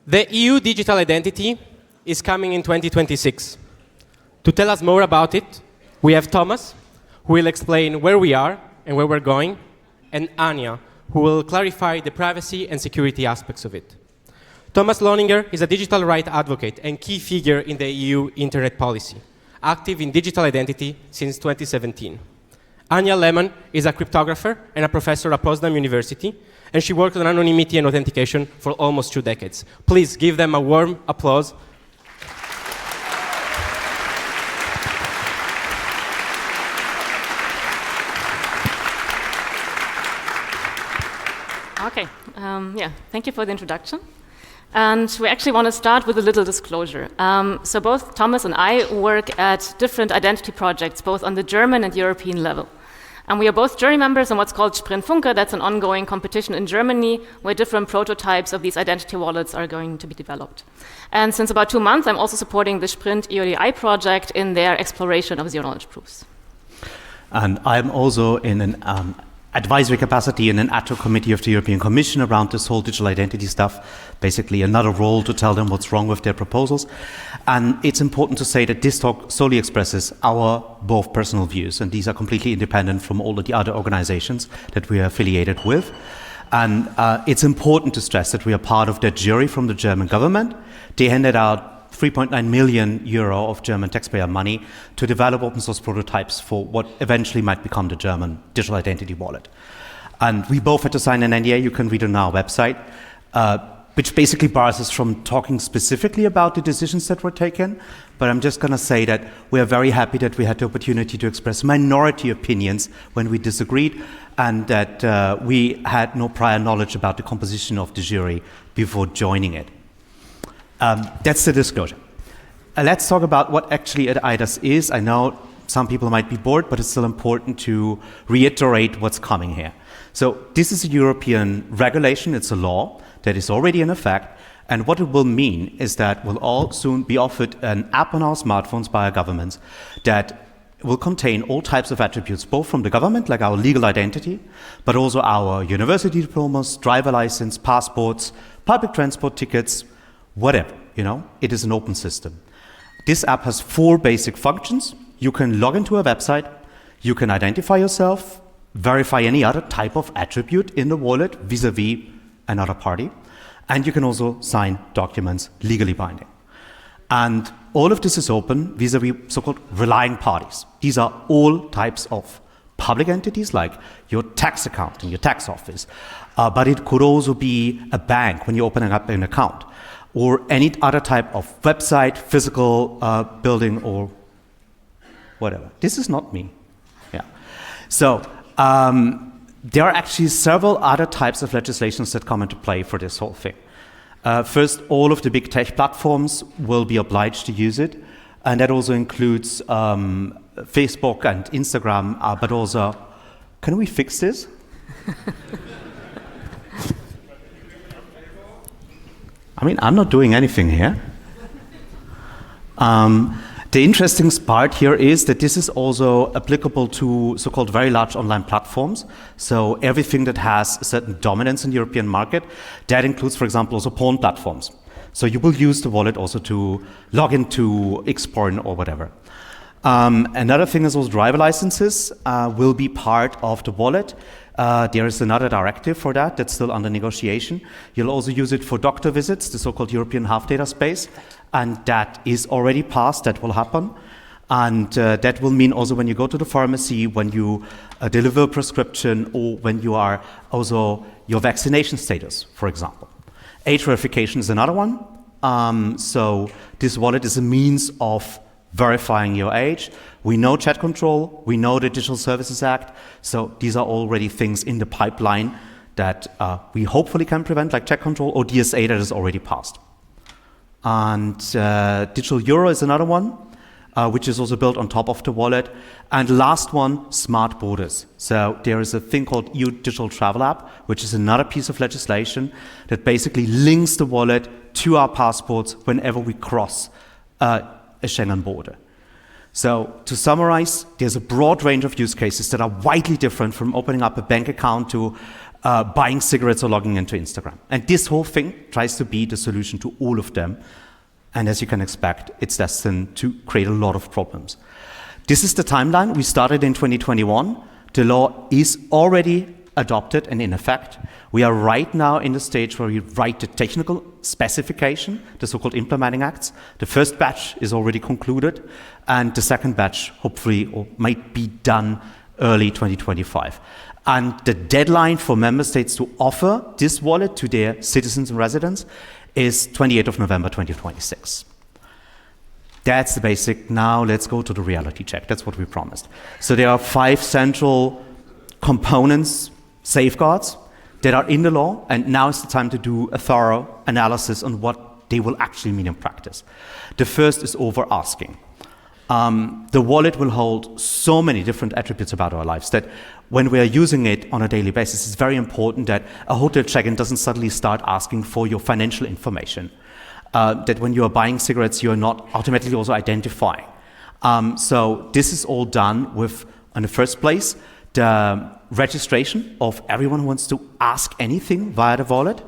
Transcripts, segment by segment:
The EU digital identity is coming in 2026. To tell us more about it, we have Thomas, who will explain where we are and where we're going, and Anja, who will clarify the privacy and security aspects of it. Thomas Lohninger is a digital rights advocate and key figure in the EU internet policy, active in digital identity since 2017. Anja Lehmann is a cryptographer and a professor at Potsdam University, and she worked on anonymity and authentication for almost 2 decades. Please give them a warm applause. Okay, thank you for the introduction. And we actually want to start with a little disclosure. So both Thomas and I work at different identity projects, both on the German and European level. And we are both jury members in what's called Sprint-Funke. That's an ongoing competition in Germany where different prototypes of these identity wallets are going to be developed. And since about 2 months, I'm also supporting the Sprint EODI project in their exploration of zero-knowledge proofs. And I'm also in an advisory capacity in an ad hoc committee of the European Commission around this whole digital identity stuff, basically another role to tell them what's wrong with their proposals. And it's important to say that this talk solely expresses our both personal views, and these are completely independent from all of the other organizations that we are affiliated with. And it's important to stress that we are part of that jury from the German government. They handed out 3.9 million euro of German taxpayer money to develop open source prototypes for what eventually might become the German digital identity wallet. And we both had to sign an NDA, you can read on our website, which basically bars us from talking specifically about the decisions that were taken. But I'm just going to say that we are very happy that we had the opportunity to express minority opinions when we disagreed, and that we had no prior knowledge about the composition of the jury before joining it. That's the disclosure. Let's talk about what actually eIDAS is. I know some people might be bored, but it's still important to reiterate what's coming here. So this is a European regulation, it's a law that is already in effect, and what it will mean is that we'll all soon be offered an app on our smartphones by our governments that will contain all types of attributes, both from the government, like our legal identity, but also our university diplomas, driver license, passports, public transport tickets, whatever, it is an open system. This app has 4 basic functions. You can log into a website, you can identify yourself, verify any other type of attribute in the wallet vis-a-vis another party, and you can also sign documents legally binding. And all of this is open vis-a-vis so-called relying parties. These are all types of public entities like your tax account and your tax office, but it could also be a bank when you're opening up an account, or any other type of website, physical building, or whatever. This is not me. Yeah. So there are actually several other types of legislations that come into play for this whole thing. First, all of the big tech platforms will be obliged to use it, and that also includes Facebook and Instagram, but also, can we fix this? I mean, I'm not doing anything here. The interesting part here is that this is also applicable to so-called very large online platforms. So everything that has a certain dominance in the European market, that includes, for example, also porn platforms. So you will use the wallet also to log into X-porn or whatever. Another thing is also driver licenses will be part of the wallet. There is another directive for that that's still under negotiation. You'll also use it for doctor visits, the so-called European half data space, and that is already passed, that will happen. And that will mean also when you go to the pharmacy, when you deliver a prescription, or when you are also your vaccination status, for example. Age verification is another one. So this wallet is a means of verifying your age. We know chat control, we know the Digital Services Act, so these are already things in the pipeline that we hopefully can prevent, like chat control or DSA that is already passed. And Digital Euro is another one, which is also built on top of the wallet. And last one, smart borders. So there is a thing called EU Digital Travel App, which is another piece of legislation that basically links the wallet to our passports whenever we cross a Schengen border. So to summarize, there's a broad range of use cases that are widely different, from opening up a bank account to buying cigarettes or logging into Instagram. And this whole thing tries to be the solution to all of them. And as you can expect, it's destined to create a lot of problems. This is the timeline. We started in 2021. The law is already adopted and in effect. We are right now in the stage where we write the technical specification, the so-called implementing acts. The first batch is already concluded, and the second batch hopefully or might be done early 2025. And the deadline for member states to offer this wallet to their citizens and residents is 28th of November 2026. That's the basic. Now let's go to the reality check. That's what we promised. So there are 5 central components, safeguards, that are in the law, and now is the time to do a thorough analysis on what they will actually mean in practice. The first is over-asking. The wallet will hold so many different attributes about our lives that when we are using it on a daily basis, it's very important that a hotel check-in doesn't suddenly start asking for your financial information. That when you are buying cigarettes, you are not automatically also identifying. So this is all done with, in the first place, the registration of everyone who wants to ask anything via the wallet.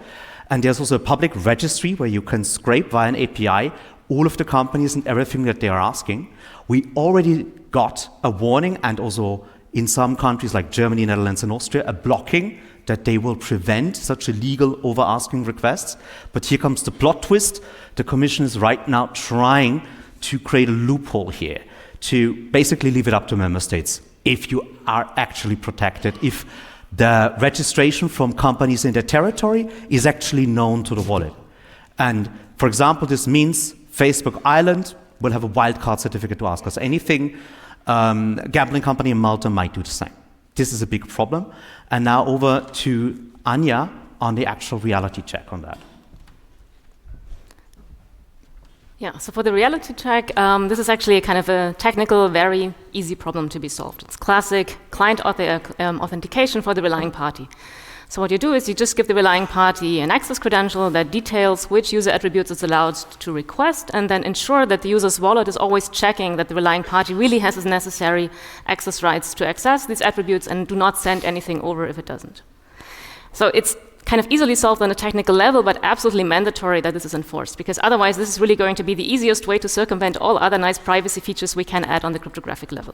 And there's also a public registry where you can scrape via an API all of the companies and everything that they are asking. We already got a warning, and also in some countries like Germany, Netherlands, and Austria, a blocking that they will prevent such illegal over-asking requests. But here comes the plot twist. The Commission is right now trying to create a loophole here to basically leave it up to member states if you are actually protected, if the registration from companies in their territory is actually known to the wallet. And for example, this means Facebook Ireland will have a wildcard certificate to ask us anything. Gambling company in Malta might do the same. This is a big problem. And now over to Anja on the actual reality check on that. Yeah, so for the reality check, this is actually a kind of a technical, very easy problem to be solved. It's classic client authentication for the relying party. So what you do is you just give the relying party an access credential that details which user attributes it's allowed to request, and then ensure that the user's wallet is always checking that the relying party really has the necessary access rights to access these attributes and do not send anything over if it doesn't. So it's kind of easily solved on a technical level, but absolutely mandatory that this is enforced, because otherwise this is really going to be the easiest way to circumvent all other nice privacy features we can add on the cryptographic level.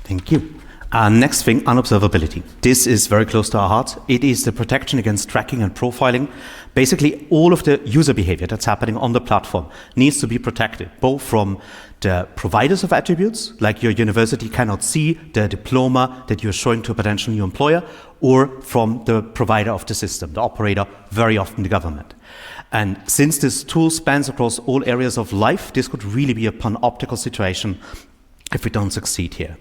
Thank you. Next thing, unobservability. This is very close to our heart. It is the protection against tracking and profiling. Basically, all of the user behavior that's happening on the platform needs to be protected, both from the providers of attributes, like your university cannot see the diploma that you're showing to a potential new employer, or from the provider of the system, the operator, very often the government. And since this tool spans across all areas of life, this could really be a panoptical situation if we don't succeed here.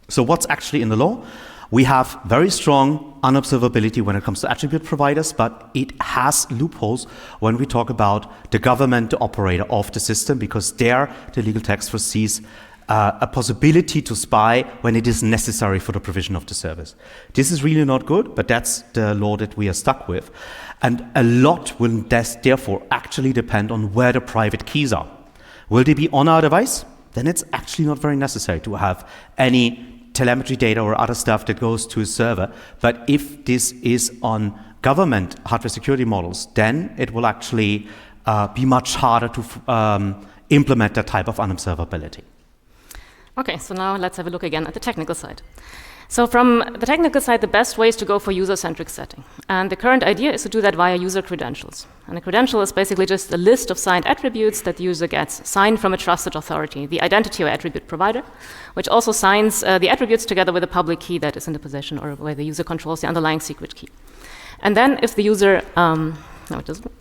So what's actually in the law? We have very strong unobservability when it comes to attribute providers, but it has loopholes when we talk about the government, the operator of the system, because there the legal text foresees a possibility to spy when it is necessary for the provision of the service. This is really not good, but that's the law that we are stuck with. And a lot will therefore actually depend on where the private keys are. Will they be on our device? Then it's actually not very necessary to have any telemetry data or other stuff that goes to a server. But if this is on government hardware security models, then it will actually be much harder to implement that type of unobservability. Okay, so now let's have a look again at the technical side. So from the technical side, the best way is to go for user-centric setting. And the current idea is to do that via user credentials. And a credential is basically just a list of signed attributes that the user gets signed from a trusted authority, the identity or attribute provider, which also signs the attributes together with a public key that is in the possession or where the user controls the underlying secret key. And then if the user, no, it doesn't.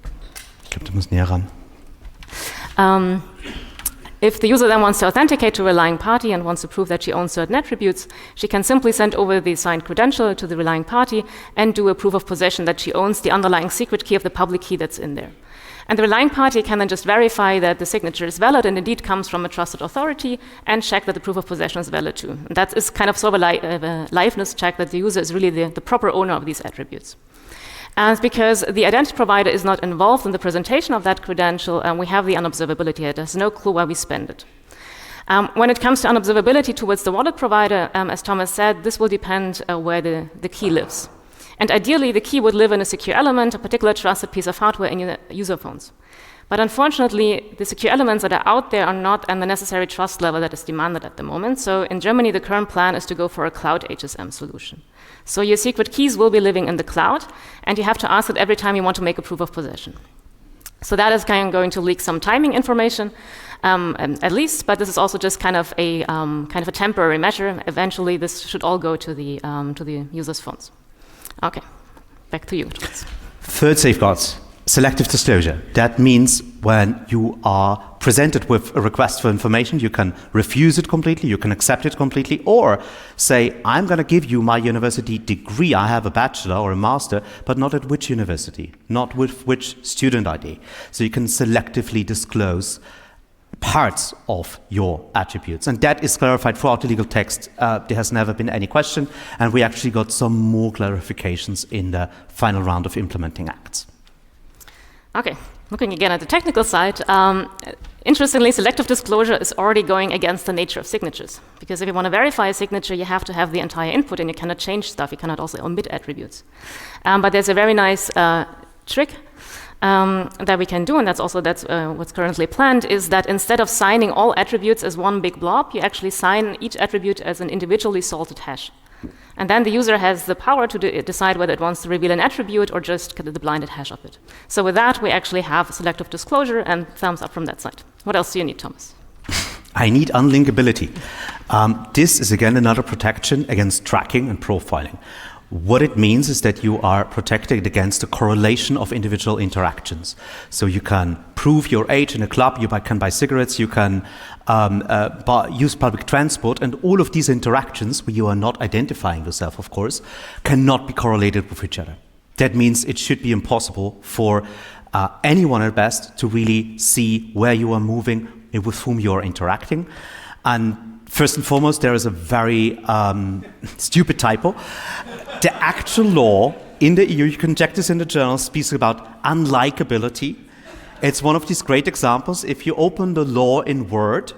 Ich glaube, du musst näher ran. If the user then wants to authenticate to a relying party and wants to prove that she owns certain attributes, she can simply send over the signed credential to the relying party and do a proof of possession that she owns the underlying secret key of the public key that's in there. And the relying party can then just verify that the signature is valid and indeed comes from a trusted authority and check that the proof of possession is valid too. And that is kind of sort of a liveness check that the user is really the proper owner of these attributes. And because the identity provider is not involved in the presentation of that credential, we have the unobservability. It has no clue where we spend it. When it comes to unobservability towards the wallet provider, as Thomas said, this will depend where the key lives. And ideally, the key would live in a secure element, a particular trusted piece of hardware in your user phones. But unfortunately, the secure elements that are out there are not at the necessary trust level that is demanded at the moment. So in Germany, the current plan is to go for a cloud HSM solution. So your secret keys will be living in the cloud, and you have to ask it every time you want to make a proof of possession. So that is kind of going to leak some timing information, at least, but this is also just kind of a temporary measure. Eventually, this should all go to the users' phones. Okay, back to you. Third safeguards, selective disclosure. That means when you are presented with a request for information, you can refuse it completely, you can accept it completely, or say, I'm going to give you my university degree. I have a bachelor or a master, but not at which university, not with which student ID. So you can selectively disclose parts of your attributes. And that is clarified throughout the legal text. There has never been any question, and we actually got some more clarifications in the final round of implementing acts. Okay, looking again at the technical side, interestingly, selective disclosure is already going against the nature of signatures. Because if you want to verify a signature, you have to have the entire input, and you cannot change stuff. You cannot also omit attributes. But there's a very nice trick that we can do, and that's what's currently planned, is that instead of signing all attributes as one big blob, you actually sign each attribute as an individually salted hash. And then the user has the power to decide whether it wants to reveal an attribute or just get the blinded hash of it. So with that, we actually have selective disclosure, and thumbs up from that side. What else do you need, Thomas? I need unlinkability. This is again another protection against tracking and profiling. What it means is that you are protected against the correlation of individual interactions. So you can prove your age in a club, you can buy cigarettes, you can use public transport, and all of these interactions, where you are not identifying yourself, of course, cannot be correlated with each other. That means it should be impossible for anyone at best to really see where you are moving and with whom you are interacting. And first and foremost, there is a very stupid typo. The actual law in the EU, you can check this in the journal, speaks about unlikability. It's one of these great examples. If you open the law in Word,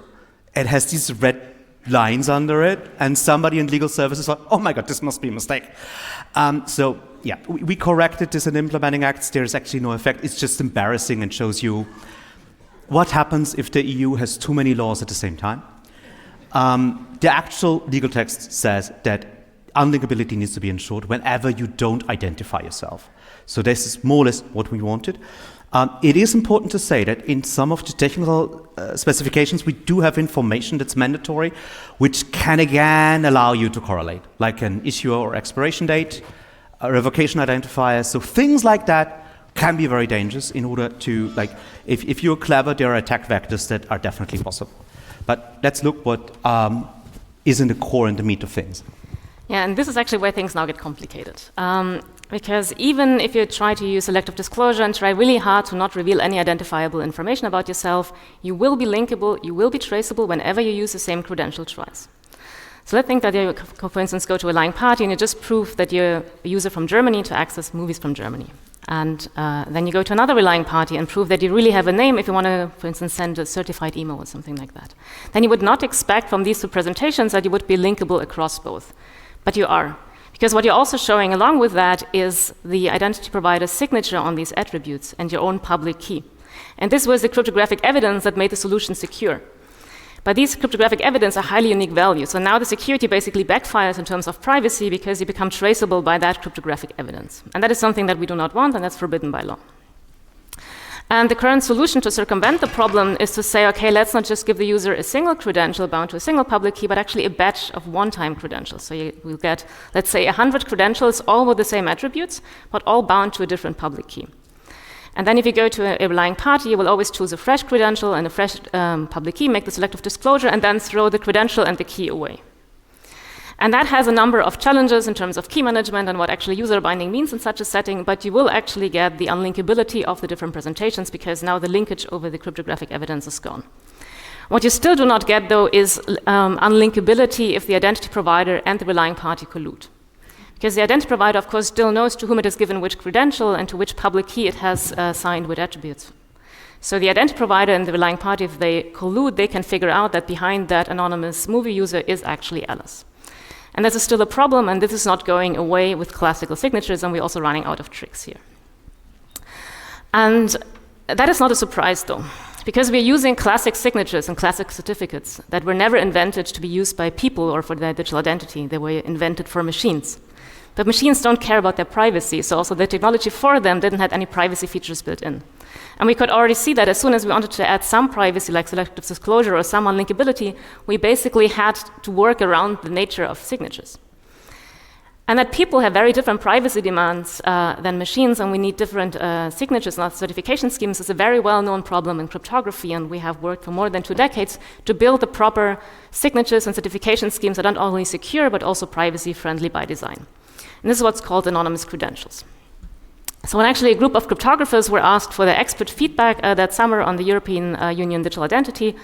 it has these red lines under it, and somebody in legal services thought, oh my God, this must be a mistake. So yeah, we corrected this in implementing acts. There's actually no effect. It's just embarrassing and shows you what happens if the EU has too many laws at the same time. The actual legal text says that unlinkability needs to be ensured whenever you don't identify yourself. So this is more or less what we wanted. It is important to say that in some of the technical specifications, we do have information that's mandatory, which can again allow you to correlate, like an issuer or expiration date, a revocation identifier. So things like that can be very dangerous in order to, like, if you're clever, there are attack vectors that are definitely possible. But let's look what is in the core and the meat of things. Yeah, and this is actually where things now get complicated. Because even if you try to use selective disclosure and try really hard to not reveal any identifiable information about yourself, you will be linkable, you will be traceable whenever you use the same credential twice. So let's think that you, for instance, go to a lying party and you just prove that you're a user from Germany to access movies from Germany. And then you go to another relying party and prove that you really have a name if you want to, for instance, send a certified email or something like that. Then you would not expect from these two presentations that you would be linkable across both. But you are. Because what you're also showing along with that is the identity provider's signature on these attributes and your own public key. And this was the cryptographic evidence that made the solution secure. But these cryptographic evidence are highly unique values. So now the security basically backfires in terms of privacy because you become traceable by that cryptographic evidence. And that is something that we do not want, and that's forbidden by law. And the current solution to circumvent the problem is to say, okay, let's not just give the user a single credential bound to a single public key, but actually a batch of one-time credentials. So you will get, let's say, 100 credentials, all with the same attributes, but all bound to a different public key. And then if you go to a relying party, you will always choose a fresh credential and a fresh public key, make the selective disclosure, and then throw the credential and the key away. And that has a number of challenges in terms of key management and what actually user binding means in such a setting, but you will actually get the unlinkability of the different presentations because now the linkage over the cryptographic evidence is gone. What you still do not get, though, is unlinkability if the identity provider and the relying party collude. Because the identity provider, of course, still knows to whom it has given which credential and to which public key it has signed with attributes. So the identity provider and the relying party, if they collude, they can figure out that behind that anonymous movie user is actually Alice. And this is still a problem, and this is not going away with classical signatures, and we're also running out of tricks here. And that is not a surprise, though, because we're using classic signatures and classic certificates that were never invented to be used by people or for their digital identity. They were invented for machines. But machines don't care about their privacy, so also the technology for them didn't have any privacy features built in. And we could already see that as soon as we wanted to add some privacy, like selective disclosure or some unlinkability, we basically had to work around the nature of signatures. And that people have very different privacy demands than machines, and we need different signatures and certification schemes is a very well-known problem in cryptography, and we have worked for more than 2 decades to build the proper signatures and certification schemes that are not only secure, but also privacy-friendly by design. And this is what's called anonymous credentials. So when actually a group of cryptographers were asked for their expert feedback that summer on the European Union Digital Identity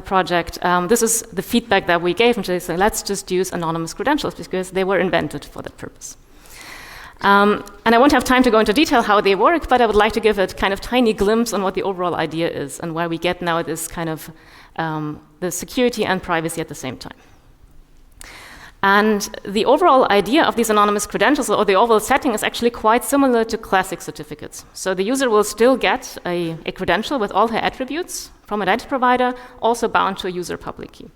project, this is the feedback that we gave, and they said, let's just use anonymous credentials because they were invented for that purpose. And I won't have time to go into detail how they work, but I would like to give a kind of tiny glimpse on what the overall idea is and where we get now this kind of the security and privacy at the same time. And the overall idea of these anonymous credentials, or the overall setting, is actually quite similar to classic certificates. So the user will still get a credential with all her attributes from an identity provider, also bound to a user public key.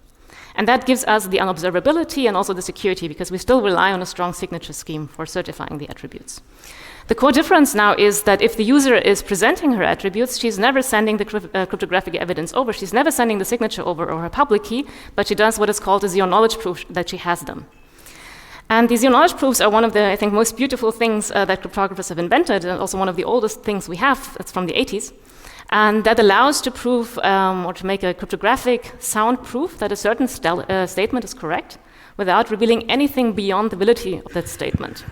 And that gives us the unobservability and also the security, because we still rely on a strong signature scheme for certifying the attributes. The core difference now is that if the user is presenting her attributes, she's never sending the cryptographic evidence over. She's never sending the signature over or her public key, but she does what is called a zero-knowledge proof that she has them. And these zero-knowledge proofs are one of the, I think, most beautiful things that cryptographers have invented, and also one of the oldest things we have. It's from the 80s. And that allows to prove or to make a cryptographic sound proof that a certain statement is correct without revealing anything beyond the validity of that statement.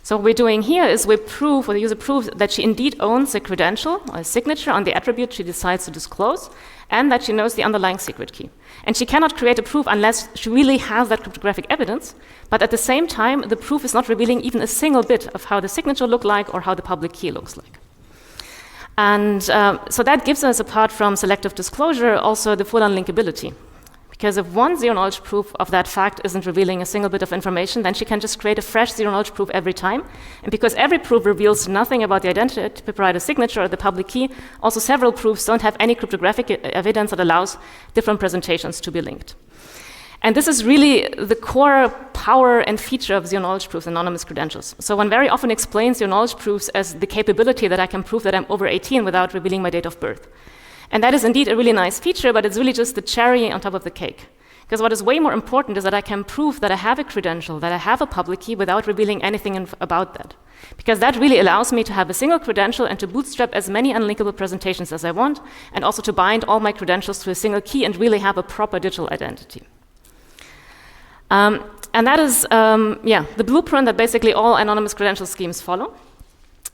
So what we're doing here is we prove, or the user proves, that she indeed owns a credential or a signature on the attribute she decides to disclose, and that she knows the underlying secret key. And she cannot create a proof unless she really has that cryptographic evidence, but at the same time, the proof is not revealing even a single bit of how the signature looks like or how the public key looks like. And so that gives us, apart from selective disclosure, also the full unlinkability. Because if one zero-knowledge proof of that fact isn't revealing a single bit of information, then she can just create a fresh zero-knowledge proof every time. And because every proof reveals nothing about the identity provider signature or the public key, also several proofs don't have any cryptographic evidence that allows different presentations to be linked. And this is really the core power and feature of zero-knowledge proofs, anonymous credentials. So one very often explains zero-knowledge proofs as the capability that I can prove that I'm over 18 without revealing my date of birth. And that is indeed a really nice feature, but it's really just the cherry on top of the cake. Because what is way more important is that I can prove that I have a credential, that I have a public key without revealing anything about that. Because that really allows me to have a single credential and to bootstrap as many unlinkable presentations as I want, and also to bind all my credentials to a single key and really have a proper digital identity. And that is the blueprint that basically all anonymous credential schemes follow.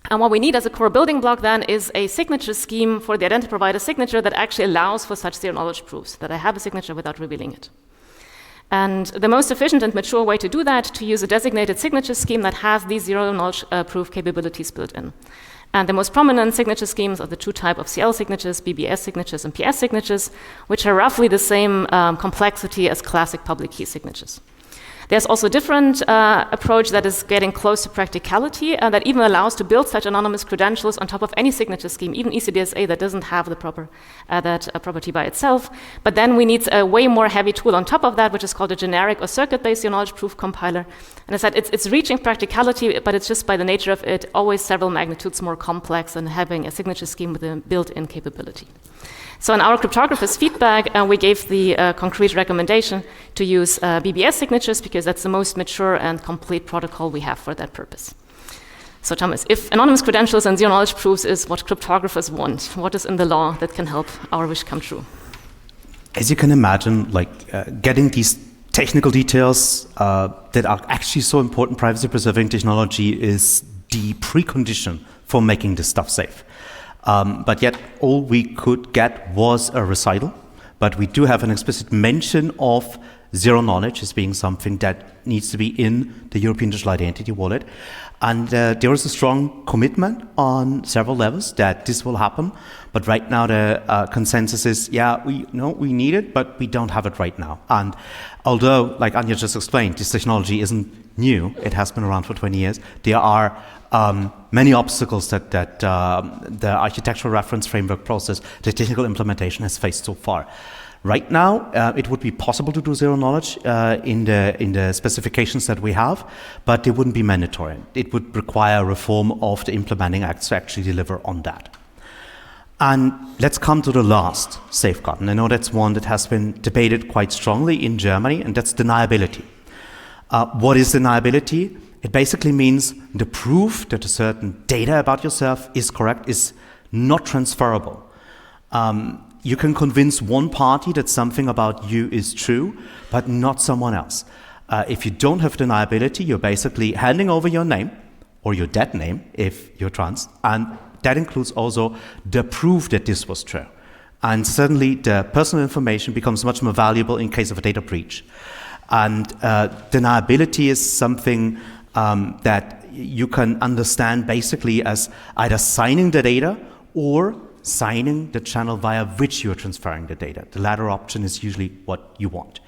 And what we need as a core building block then is a signature scheme for the identity provider signature that actually allows for such zero-knowledge proofs, that I have a signature without revealing it. And the most efficient and mature way to do that, to use a designated signature scheme that has these zero-knowledge proof capabilities built in. And the most prominent signature schemes are the 2 types of CL signatures, BBS signatures, and PS signatures, which are roughly the same complexity as classic public key signatures. There's also a different approach that is getting close to practicality that even allows to build such anonymous credentials on top of any signature scheme, even ECDSA that doesn't have the proper property by itself. But then we need a way more heavy tool on top of that, which is called a generic or circuit-based zero-knowledge proof compiler. And I said it's reaching practicality, but it's just by the nature of it always several magnitudes more complex than having a signature scheme with a built-in capability. So in our cryptographer's feedback, we gave the concrete recommendation to use BBS signatures because that's the most mature and complete protocol we have for that purpose. So Thomas, if anonymous credentials and zero-knowledge proofs is what cryptographers want, what is in the law that can help our wish come true? As you can imagine, getting these technical details that are actually so important, privacy-preserving technology is the precondition for making this stuff safe. But yet all we could get was a recital, but we do have an explicit mention of zero knowledge as being something that needs to be in the European Digital Identity Wallet. And there is a strong commitment on several levels that this will happen. But right now the consensus is, yeah, we need it, but we don't have it right now. And although, like Anja just explained, this technology isn't new, it has been around for 20 years, there are many obstacles that the architectural reference framework process, the technical implementation has faced so far. Right now, it would be possible to do zero knowledge in the specifications that we have, but it wouldn't be mandatory. It would require reform of the implementing acts to actually deliver on that. And let's come to the last safeguard. And I know that's one that has been debated quite strongly in Germany, and that's deniability. What is deniability? It basically means the proof that a certain data about yourself is correct is not transferable. You can convince one party that something about you is true, but not someone else. If you don't have deniability, you're basically handing over your name, or your dead name, if you're trans, and that includes also the proof that this was true. And suddenly, the personal information becomes much more valuable in case of a data breach. And deniability is something that you can understand basically as either signing the data or signing the channel via which you're transferring the data. The latter option is usually what you want.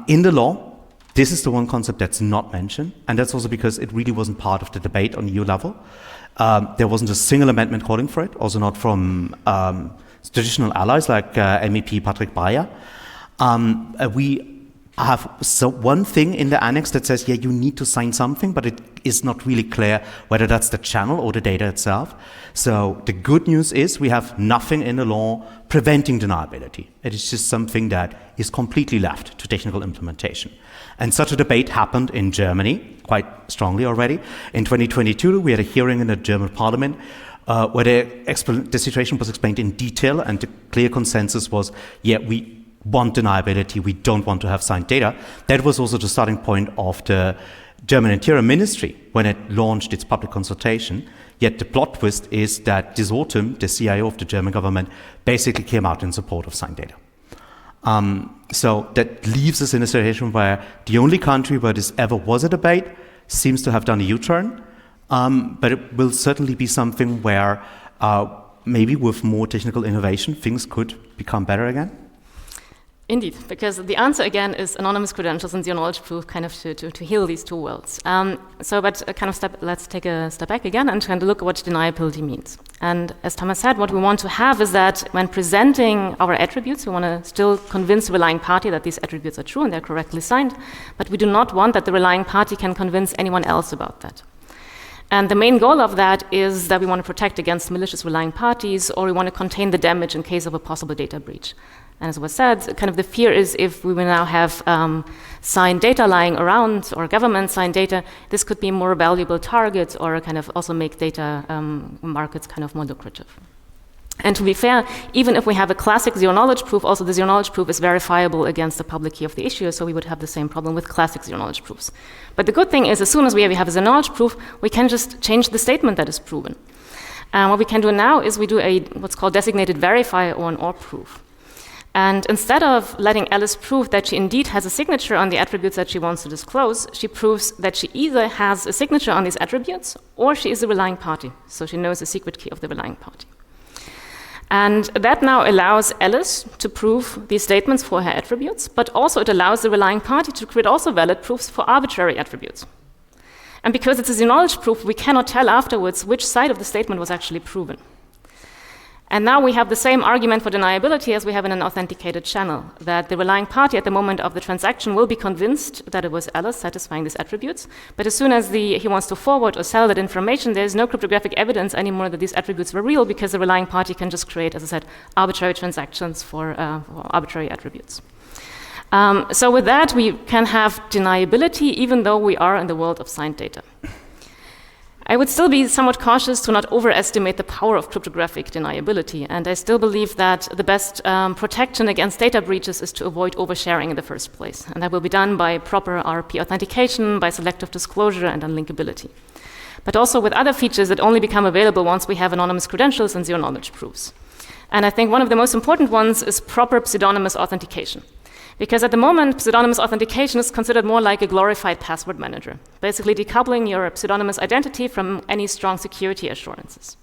In the law, this is the one concept that's not mentioned, and that's also because it really wasn't part of the debate on EU level. There wasn't a single amendment calling for it, also not from traditional allies like MEP Patrick Breyer. We have one thing in the annex that says, yeah, you need to sign something, but it is not really clear whether that's the channel or the data itself. So the good news is we have nothing in the law preventing deniability. It is just something that is completely left to technical implementation. And such a debate happened in Germany quite strongly already. In 2022, we had a hearing in the German parliament where the situation was explained in detail, and the clear consensus was, yeah, we want deniability, we don't want to have signed data. That was also the starting point of the German Interior Ministry when it launched its public consultation. Yet the plot twist is that this autumn, the CIO of the German government basically came out in support of signed data. So that leaves us in a situation where the only country where this ever was a debate seems to have done a U-turn, but it will certainly be something where maybe with more technical innovation, things could become better again. Indeed, because the answer again is anonymous credentials and zero knowledge proof, kind of to heal these two worlds. Let's take a step back again and kind of look at what deniability means. And as Thomas said, what we want to have is that when presenting our attributes, we want to still convince the relying party that these attributes are true and they're correctly signed, but we do not want that the relying party can convince anyone else about that. And the main goal of that is that we want to protect against malicious relying parties, or we want to contain the damage in case of a possible data breach. And as was said, kind of the fear is if we will now have signed data lying around, or government signed data, this could be more valuable targets, or kind of also make data markets kind of more lucrative. And to be fair, even if we have a classic zero-knowledge proof, also the zero-knowledge proof is verifiable against the public key of the issuer, so we would have the same problem with classic zero-knowledge proofs. But the good thing is, as soon as we have a zero-knowledge proof, we can just change the statement that is proven. What we can do now is we do what's called designated verifier or an OR proof. And instead of letting Alice prove that she indeed has a signature on the attributes that she wants to disclose, she proves that she either has a signature on these attributes or she is a relying party, so she knows the secret key of the relying party. And that now allows Alice to prove these statements for her attributes, but also it allows the relying party to create also valid proofs for arbitrary attributes. And because it's a zero-knowledge proof, we cannot tell afterwards which side of the statement was actually proven. And now we have the same argument for deniability as we have in an authenticated channel, that the relying party at the moment of the transaction will be convinced that it was Alice satisfying these attributes, but as soon as he wants to forward or sell that information, there's no cryptographic evidence anymore that these attributes were real, because the relying party can just create, as I said, arbitrary transactions for arbitrary attributes. So with that, we can have deniability even though we are in the world of signed data. I would still be somewhat cautious to not overestimate the power of cryptographic deniability, and I still believe that the best protection against data breaches is to avoid oversharing in the first place, and that will be done by proper RP authentication, by selective disclosure and unlinkability. But also with other features that only become available once we have anonymous credentials and zero-knowledge proofs. And I think one of the most important ones is proper pseudonymous authentication. Because at the moment, pseudonymous authentication is considered more like a glorified password manager, basically decoupling your pseudonymous identity from any strong security assurances.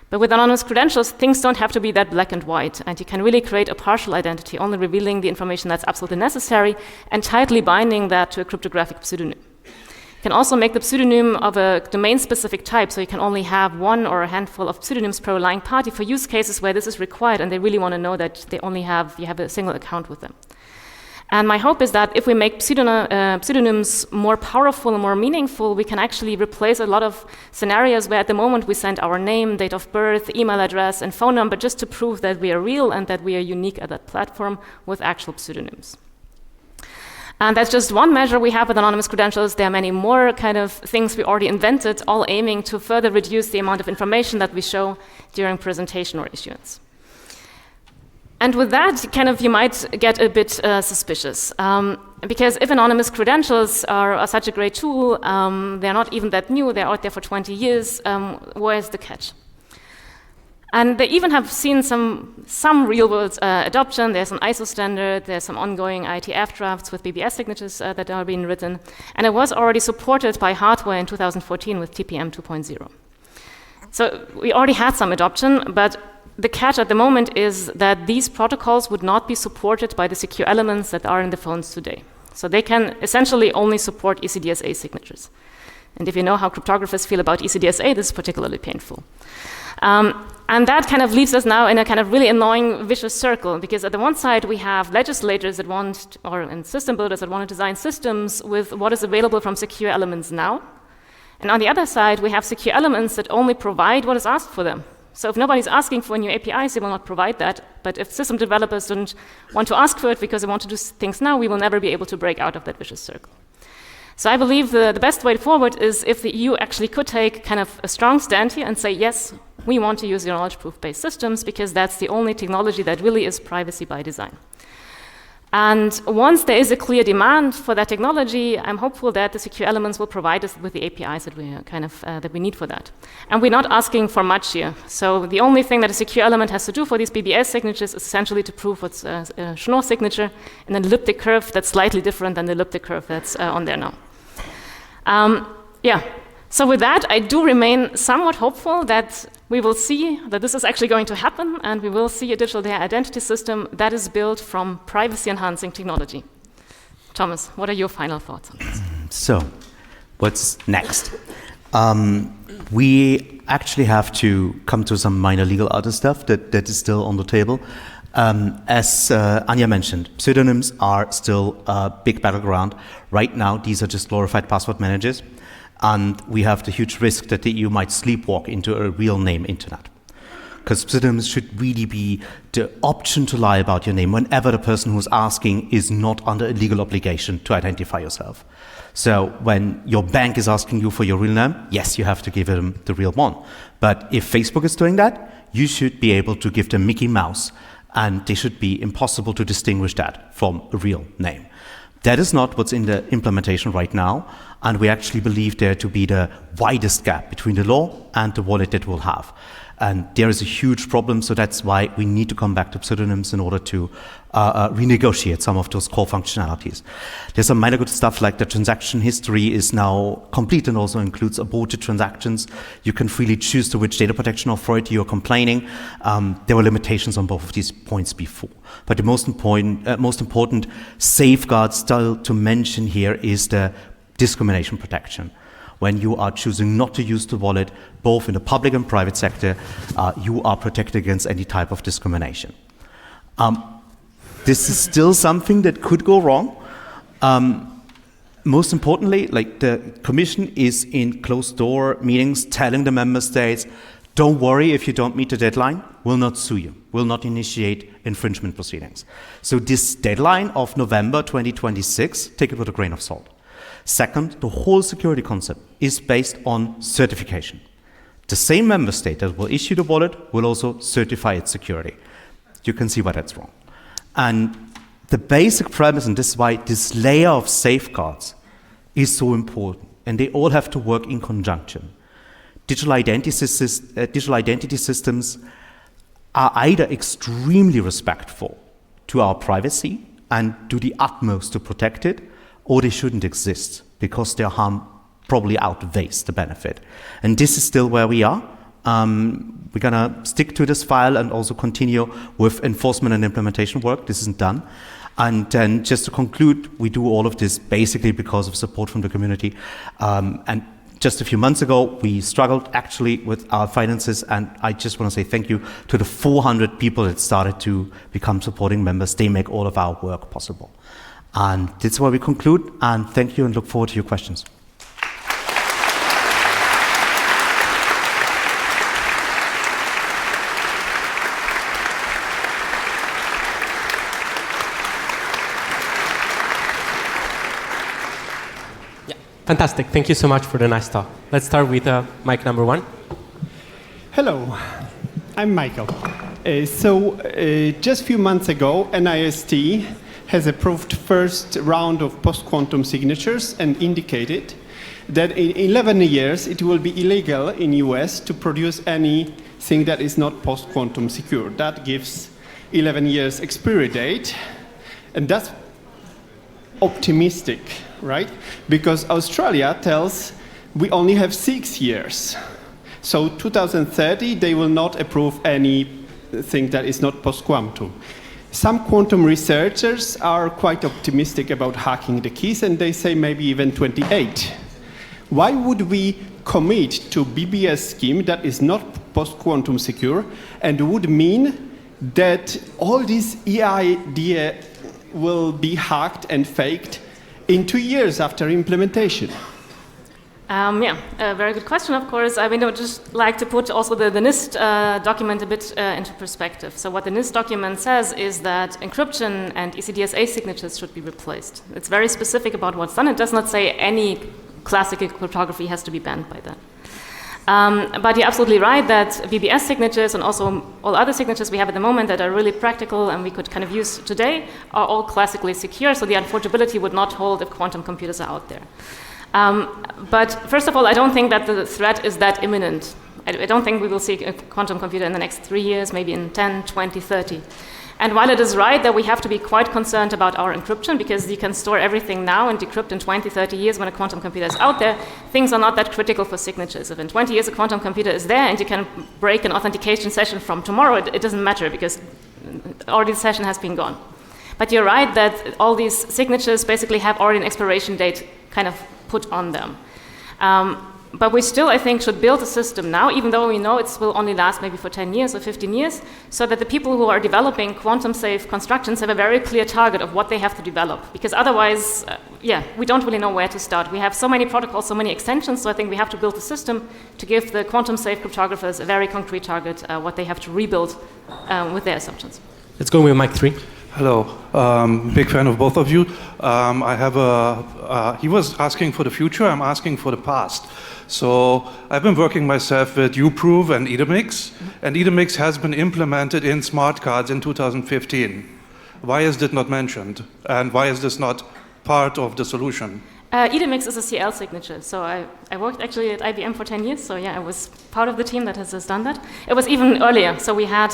But with anonymous credentials, things don't have to be that black and white, and you can really create a partial identity, only revealing the information that's absolutely necessary and tightly binding that to a cryptographic pseudonym. You can also make the pseudonym of a domain-specific type, so you can only have one or a handful of pseudonyms per relying party for use cases where this is required, and they really want to know that you have a single account with them. And my hope is that if we make pseudonyms more powerful and more meaningful, we can actually replace a lot of scenarios where at the moment we send our name, date of birth, email address, and phone number just to prove that we are real and that we are unique at that platform with actual pseudonyms. And that's just one measure we have with anonymous credentials. There are many more kind of things we already invented, all aiming to further reduce the amount of information that we show during presentation or issuance. And with that, you might get a bit suspicious. Because if anonymous credentials are such a great tool, they're not even that new, they're out there for 20 years, where's the catch? And they even have seen some real-world adoption. There's an ISO standard, there's some ongoing IETF drafts with BBS signatures that are being written, and it was already supported by hardware in 2014 with TPM 2.0. So we already had some adoption, but the catch at the moment is that these protocols would not be supported by the secure elements that are in the phones today. So they can essentially only support ECDSA signatures. And if you know how cryptographers feel about ECDSA, this is particularly painful. And that kind of leaves us now in a kind of really annoying vicious circle, because at the one side we have legislators that want, and system builders that want to design systems with what is available from secure elements now. And on the other side, we have secure elements that only provide what is asked for them. So if nobody's asking for new APIs, they will not provide that. But if system developers don't want to ask for it because they want to do things now, we will never be able to break out of that vicious circle. So I believe the best way forward is if the EU actually could take kind of a strong stand here and say, yes, we want to use knowledge proof-based systems because that's the only technology that really is privacy by design. And once there is a clear demand for that technology, I'm hopeful that the secure elements will provide us with the APIs that we that we need for that. And we're not asking for much here. So the only thing that a secure element has to do for these BBS signatures is essentially to prove what's a Schnorr signature in an elliptic curve that's slightly different than the elliptic curve that's on there now. So with that, I do remain somewhat hopeful that we will see that this is actually going to happen, and we will see a digital identity system that is built from privacy-enhancing technology. Thomas, what are your final thoughts on this? So, what's next? We actually have to come to some minor legal other stuff that is still on the table. As Anja mentioned, pseudonyms are still a big battleground. Right now, these are just glorified password managers. And we have the huge risk that the EU might sleepwalk into a real name internet. Because pseudonyms should really be the option to lie about your name whenever the person who's asking is not under a legal obligation to identify yourself. So when your bank is asking you for your real name, yes, you have to give them the real one. But if Facebook is doing that, you should be able to give them Mickey Mouse, and they should be impossible to distinguish that from a real name. That is not what's in the implementation right now, and we actually believe there to be the widest gap between the law and the wallet that we'll have. And there is a huge problem, so that's why we need to come back to pseudonyms in order to renegotiate some of those core functionalities. There's some minor good stuff like the transaction history is now complete and also includes aborted transactions. You can freely choose to which data protection authority you're complaining. There were limitations on both of these points before. But the most important safeguard still to mention here is the discrimination protection. When you are choosing not to use the wallet, both in the public and private sector, you are protected against any type of discrimination. This is still something that could go wrong. Most importantly, like the Commission is in closed-door meetings telling the member states, don't worry if you don't meet the deadline, we'll not sue you, we'll not initiate infringement proceedings. So this deadline of November 2026, take it with a grain of salt. Second, the whole security concept is based on certification. The same member state that will issue the wallet will also certify its security. You can see why that's wrong. And the basic premise, and this is why this layer of safeguards is so important, and they all have to work in conjunction. Digital identity systems are either extremely respectful to our privacy and do the utmost to protect it, or they shouldn't exist because their harm probably outweighs the benefit. And this is still where we are. We're going to stick to this file and also continue with enforcement and implementation work. This isn't done. And then just to conclude, we do all of this basically because of support from the community. And just a few months ago, we struggled actually with our finances, and I just want to say thank you to the 400 people that started to become supporting members. They make all of our work possible. And that's where we conclude, and thank you and look forward to your questions. Fantastic. Thank you so much for the nice talk. Let's start with mic number 1. Hello, I'm Michael. Just a few months ago, NIST has approved first round of post-quantum signatures and indicated that in 11 years it will be illegal in US to produce anything that is not post-quantum secure. That gives 11 years expiry date, and that's optimistic, right? Because Australia tells we only have 6 years. So 2030, they will not approve anything that is not post-quantum. Some quantum researchers are quite optimistic about hacking the keys, and they say maybe even 28. Why would we commit to BBS scheme that is not post-quantum secure and would mean that all this eIDAS will be hacked and faked in 2 years after implementation? A very good question, of course. I mean, I would just like to put also the NIST document a bit into perspective. So what the NIST document says is that encryption and ECDSA signatures should be replaced. It's very specific about what's done. It does not say any classical cryptography has to be banned by that. But you're absolutely right that BBS signatures and also all other signatures we have at the moment that are really practical and we could kind of use today are all classically secure, so the unforgeability would not hold if quantum computers are out there. But first of all, I don't think that the threat is that imminent. I don't think we will see a quantum computer in the next 3 years, maybe in 10, 20, 30. And while it is right that we have to be quite concerned about our encryption, because you can store everything now and decrypt in 20, 30 years when a quantum computer is out there, things are not that critical for signatures. If in 20 years a quantum computer is there and you can break an authentication session from tomorrow, it doesn't matter because already the session has been gone. But you're right that all these signatures basically have already an expiration date kind of put on them. But we still, I think, should build a system now, even though we know it will only last maybe for 10 years or 15 years, so that the people who are developing quantum-safe constructions have a very clear target of what they have to develop. Because otherwise, we don't really know where to start. We have so many protocols, so many extensions, so I think we have to build a system to give the quantum-safe cryptographers a very concrete target, what they have to rebuild with their assumptions. Let's go with mic 3. Hello, big fan of both of you. He was asking for the future, I'm asking for the past. So I've been working myself with uProof and eIDAS, and eIDAS has been implemented in smart cards in 2015. Why is this not mentioned? And why is this not part of the solution? eIDAS is a CL signature. So I worked actually at IBM for 10 years. So I was part of the team that has done that. It was even earlier. So we had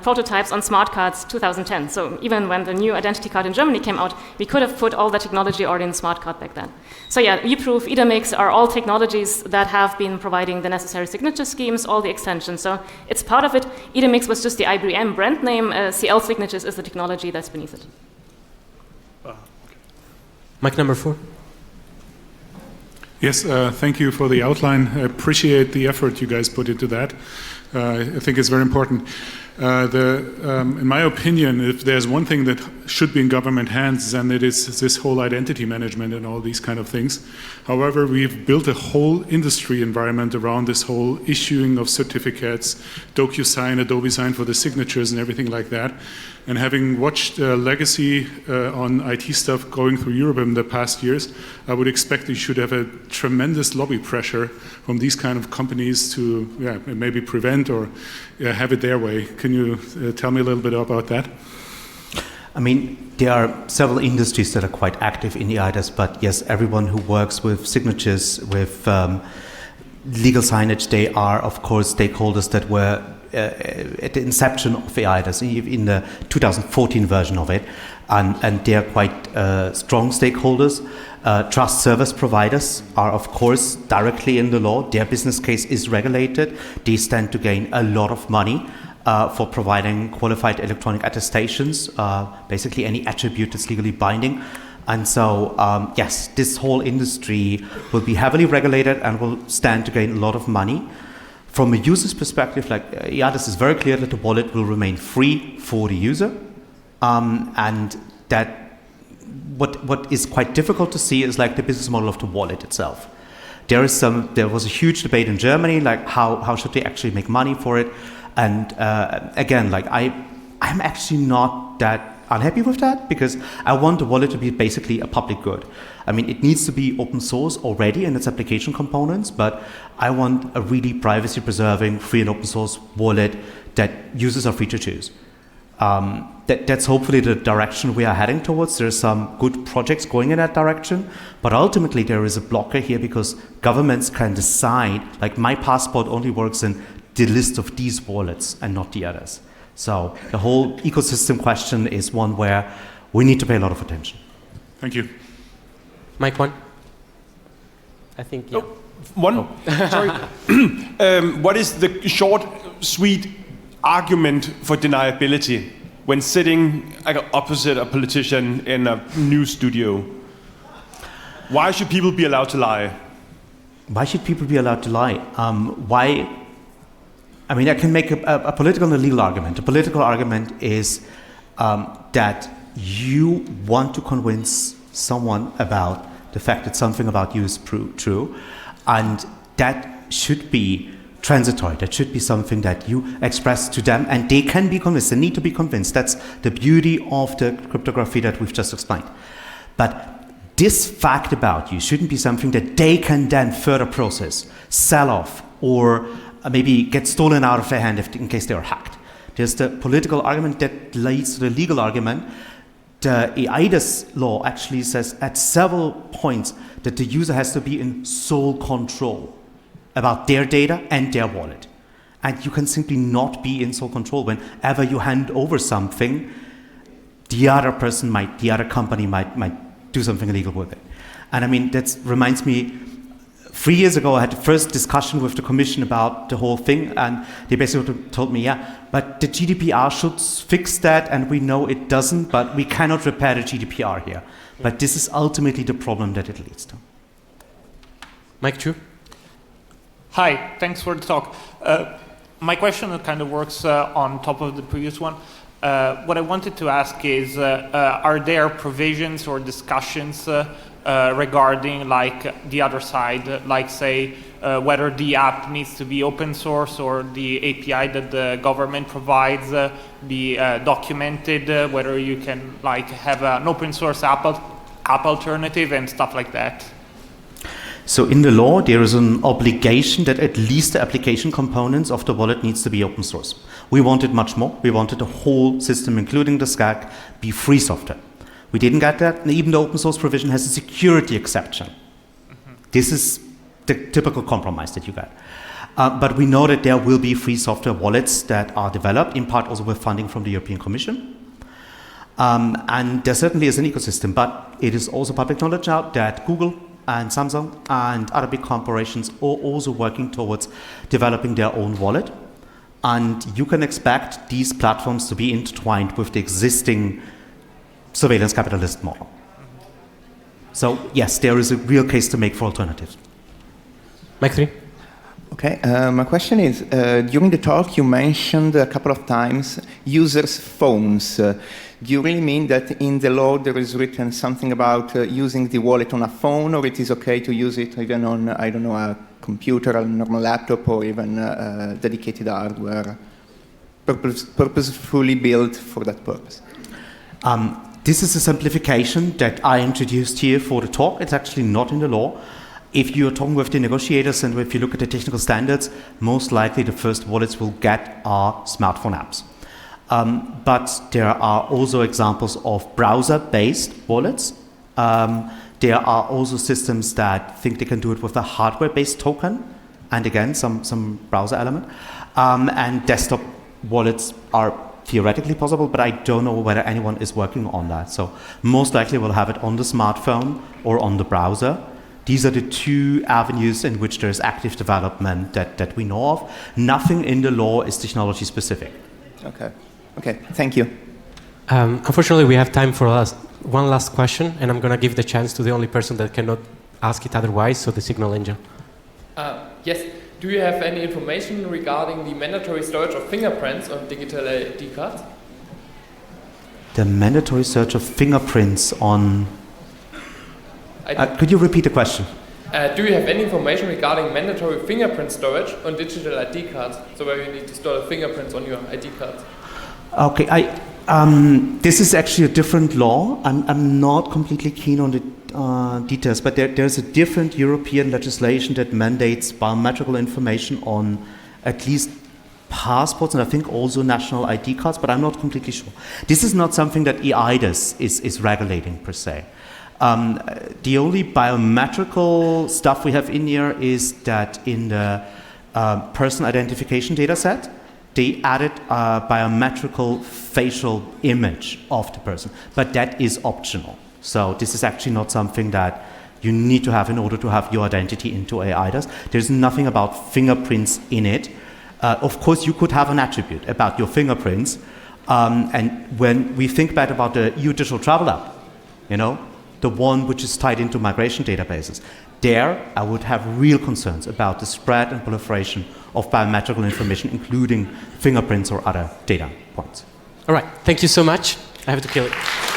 prototypes on smart cards 2010. So even when the new identity card in Germany came out, we could have put all the technology already in the smart card back then. So uProof, eIDAS are all technologies that have been providing the necessary signature schemes, all the extensions. So it's part of it. eIDAS was just the IBM brand name. CL signatures is the technology that's beneath it. Mic number 4. Yes, thank you for the outline. I appreciate the effort you guys put into that. I think it's very important. In my opinion, if there's one thing that should be in government hands, then it is this whole identity management and all these kind of things. However, we've built a whole industry environment around this whole issuing of certificates, DocuSign, Adobe Sign for the signatures and everything like that. And having watched legacy on IT stuff going through Europe in the past years, I would expect you should have a tremendous lobby pressure from these kind of companies to maybe prevent or have it their way. Can you tell me a little bit about that? I mean, there are several industries that are quite active in the eIDAS, but yes, everyone who works with signatures, with legal signage, they are, of course, stakeholders that were at the inception of eIDAS, in the 2014 version of it. and they're quite strong stakeholders. Trust service providers are, of course, directly in the law. Their business case is regulated. They stand to gain a lot of money for providing qualified electronic attestations, basically any attribute that's legally binding. And so, yes, this whole industry will be heavily regulated and will stand to gain a lot of money. From a user's perspective, this is very clear that the wallet will remain free for the user, and that what is quite difficult to see is the business model of the wallet itself. There was a huge debate in Germany, how should they actually make money for it, and again, I'm actually not that unhappy with that, because I want the wallet to be basically a public good. I mean, it needs to be open source already in its application components, but I want a really privacy-preserving, free and open source wallet that users are free to choose. That's hopefully the direction we are heading towards. There are some good projects going in that direction, but ultimately there is a blocker here because governments can decide, my passport only works in the list of these wallets and not the others. So the whole ecosystem question is one where we need to pay a lot of attention. Thank you. Mike, one? I think, yeah. Sorry. What is the short, sweet argument for deniability when sitting opposite a politician in a news studio? Why should people be allowed to lie? Why should people be allowed to lie? I can make a political and a legal argument. The political argument is that you want to convince someone about the fact that something about you is true, and that should be transitory. That should be something that you express to them, and they can be convinced. They need to be convinced. That's the beauty of the cryptography that we've just explained. But this fact about you shouldn't be something that they can then further process, sell off, or maybe get stolen out of their hand in case they are hacked. There's the political argument that leads to the legal argument. The eIDAS law actually says at several points that the user has to be in sole control about their data and their wallet. And you can simply not be in sole control. Whenever you hand over something, the other company might do something illegal with it. And that reminds me, 3 years ago, I had the first discussion with the Commission about the whole thing, and they basically told me, but the GDPR should fix that, and we know it doesn't, but we cannot repair the GDPR here. But this is ultimately the problem that it leads to. Mike Chu? Hi, thanks for the talk. My question kind of works on top of the previous one. What I wanted to ask is, are there provisions or discussions regarding the other side, say whether the app needs to be open source or the API that the government provides be documented, whether you can have an open source app alternative and stuff like that? So in the law, there is an obligation that at least the application components of the wallet needs to be open source. We wanted much more. We wanted the whole system, including the SCAC, be free software. We didn't get that, and even the open source provision has a security exception. Mm-hmm. This is the typical compromise that you get. But we know that there will be free software wallets that are developed, in part also with funding from the European Commission. And there certainly is an ecosystem, but it is also public knowledge now that Google and Samsung and other big corporations are also working towards developing their own wallet. And you can expect these platforms to be intertwined with the existing surveillance capitalist model. So yes, there is a real case to make for alternatives. Mike 3. Okay, my question is, during the talk you mentioned a couple of times users' phones. Do you really mean that in the law there is written something about using the wallet on a phone, or it is okay to use it even on, I don't know, a computer, a normal laptop, or even dedicated hardware, purposefully built for that purpose? This is a simplification that I introduced here for the talk. It's actually not in the law. If you're talking with the negotiators and if you look at the technical standards, most likely the first wallets will get are smartphone apps. But there are also examples of browser-based wallets. There are also systems that think they can do it with a hardware-based token, and again, some browser element. And desktop wallets are theoretically possible, but I don't know whether anyone is working on that. So most likely we'll have it on the smartphone or on the browser. These are the two avenues in which there's active development that we know of. Nothing in the law is technology specific. Okay, thank you. Unfortunately, we have time for one last question, and I'm going to give the chance to the only person that cannot ask it otherwise, so the Signal Angel. Yes. Do you have any information regarding the mandatory storage of fingerprints on digital ID cards? The mandatory search of fingerprints on... could you repeat the question? Do you have any information regarding mandatory fingerprint storage on digital ID cards? So where you need to store the fingerprints on your ID cards? Okay, this is actually a different law. I'm not completely keen on the details, but there's a different European legislation that mandates biometrical information on at least passports and I think also national ID cards, but I'm not completely sure. This is not something that eIDAS is regulating per se. The only biometrical stuff we have in here is that in the person identification data set, they added a biometrical facial image of the person, but that is optional. So this is actually not something that you need to have in order to have your identity into eIDAS. There's nothing about fingerprints in it. Of course, you could have an attribute about your fingerprints. And when we think back about the EU Digital Travel App, the one which is tied into migration databases, there I would have real concerns about the spread and proliferation of biometrical information, including fingerprints or other data points. All right, thank you so much. I have to kill it.